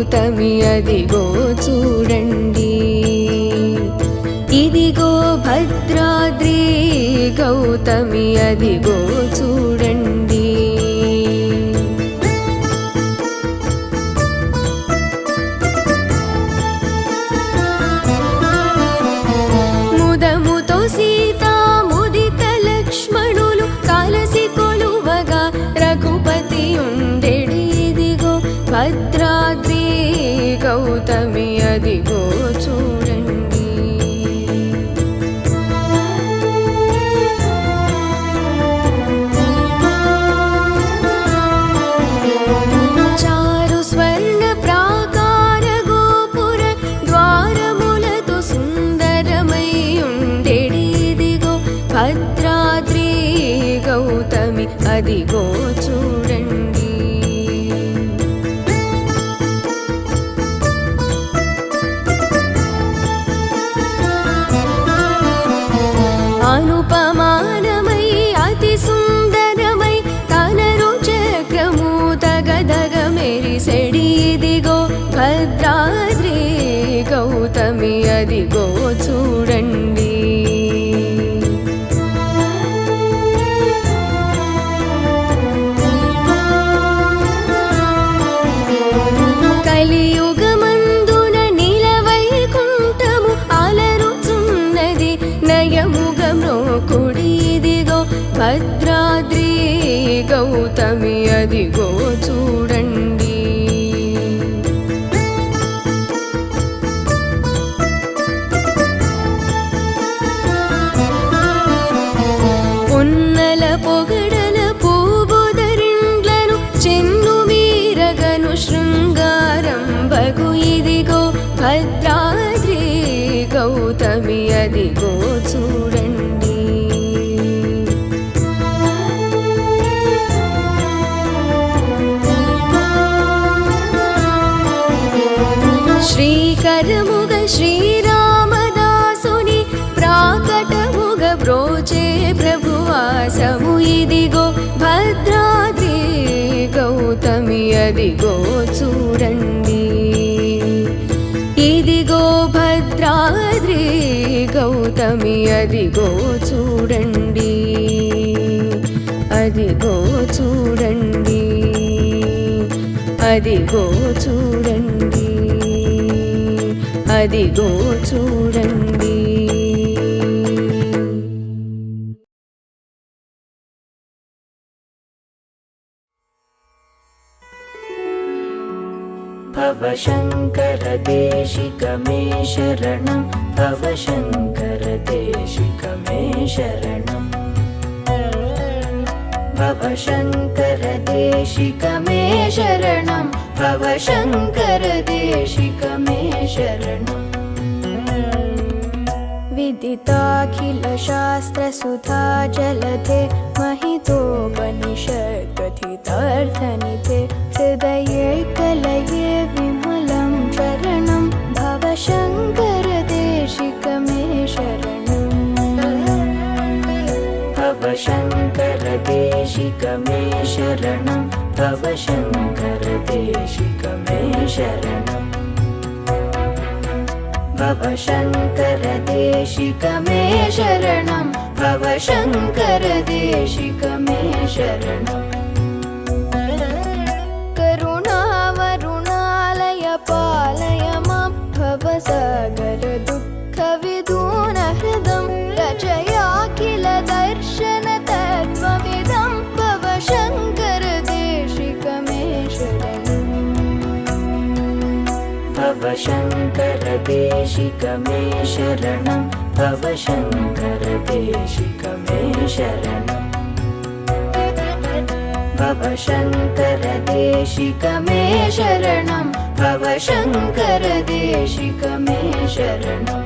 గౌతమి అదిగో చూడండి, ఇదిగో భద్రాద్రి గౌతమి అదిగో చూడండి. ముదముతో సీతా ముదిత లక్ష్మణులు కలసి కొలువగా రఘుపతి ఉండెడి, ఇదిగో భద్రాద్రి గౌతమి అదిగో చూడండి. చారు స్వర్ణ ప్రాకార గోపుర ద్వారములతో సుందరమై ఉండెడి, ఇదిగో భద్రాద్రి గౌతమి అదిగో చూడండి. అనుపమానమై అతి సుందరమై కనరు చక్రము తగదగ మెరిసెడి, ఇదిగో భద్రాద్రి గౌతమి అదిగో చూడండి. కలియుగమందున నిలవైకుంఠము అలరుచున్నది నయముగమ్రోకుడి, ఇదిగో భద్రాద్రి గౌతమి అదిగో చూడండి. పొన్నల పొగడల పూబుదరిండ్లను చెన్ను మీరగను శృంగారం బగు, ఇదిగో భద్రాద్రి గౌతమి అదిగో చూడండి. శ్రీకరముగ శ్రీరామదాసుని ప్రాకటముగ బ్రోచే ప్రభువాసము, ఇదిగో భద్రాద్రి గౌతమి అదిగో చూడండి. ఇదిగో భద్రాద్రి గౌతమి అదిగో చూడండి, అదిగో చూడండి, అదిగో చూడండి, అదిగో చూడండి. भवशङ्कर देशिक मे शरणं, भवशङ्कर देशिक मे शरणं, भवशङ्कर देशिक मे शरणं, भवशङ्कर देशिक मे शरणं. विदिताखिलशास्त्रसुधा जलधे महितोपनिषद्कथितार्थनिधे हृदये कलये विमलं शरणं, भवशङ्कर देशिक मे शरणं, भवशङ्कर देशिक मे शरणं, भवशङ्कर देशिक मे शरणं, भवशङ्कर देशिक मे शरणं, भवशङ्कर देशिक मे शरणं. करुणावरुणालय पालय मां भवसागर दुःखविदूनहृदं, रचयाखिल दर्शन तत्त्वविदं, भवशङ्कर देशिक मे शरणं, भवशङ्कर देशिक मे शरणं, भवशङ्कर देशिक मे शरणं, भवशङ्कर देशिक मे शरणं, भवशङ्कर देशिक मे शरणं.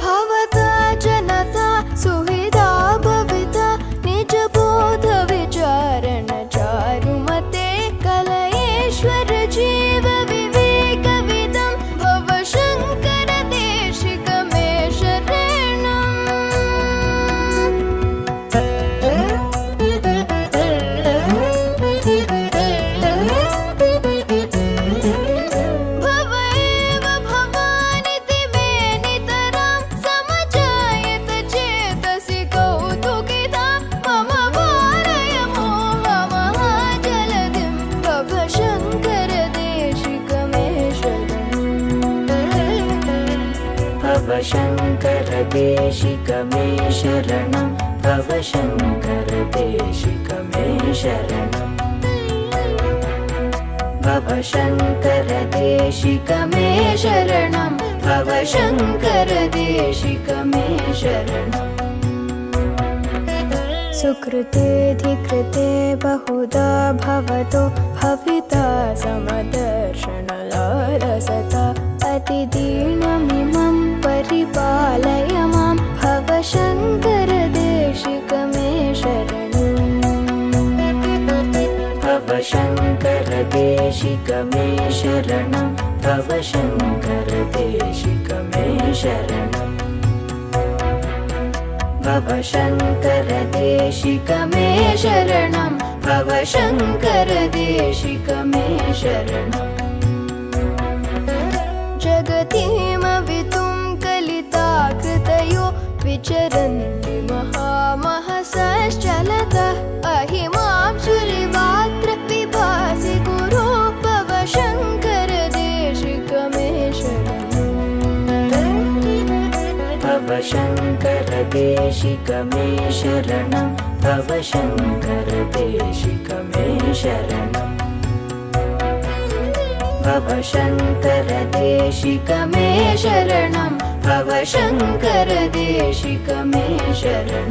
भवता जनता सुविधा भविता निजबोध विचारण चारुमते कलयेश्वर जीव विवेकविदं, भवशङ्कर देशिक मे शरणं. भवशङ्करदेशिक मे शरणं भवशङ्करदेशिक मे शरणं भवशङ्करदेशिक मे शरणं भवशङ्करदेशिक मे शरणं सुकृतेऽधिकृते बहुधा भवतो भविता समदर्शनलालसता अतिदीनमिमं परिपालय मां भवशङ्करदेशिक मे शरणं भवशङ्करदेशिक मे शरणं भवशङ्करदेशिक मे शरणं भवशङ्करदेशिक मे शरणं भवशङ्करदेशिक मे शरणं जगतीमवितुं कलिताकृतयो विचरन्ति महामहसश्चलतः अहिमां सुरिवात्र पिबासि गुरो भवशङ्करदेशिक मे शरणं भवशङ्करदेशिक मे शरणं भवशङ्करदेशिक मे शरणं भवशङ्करदेशिक मे शरणं भवशङ्करदेशिक मे शरणं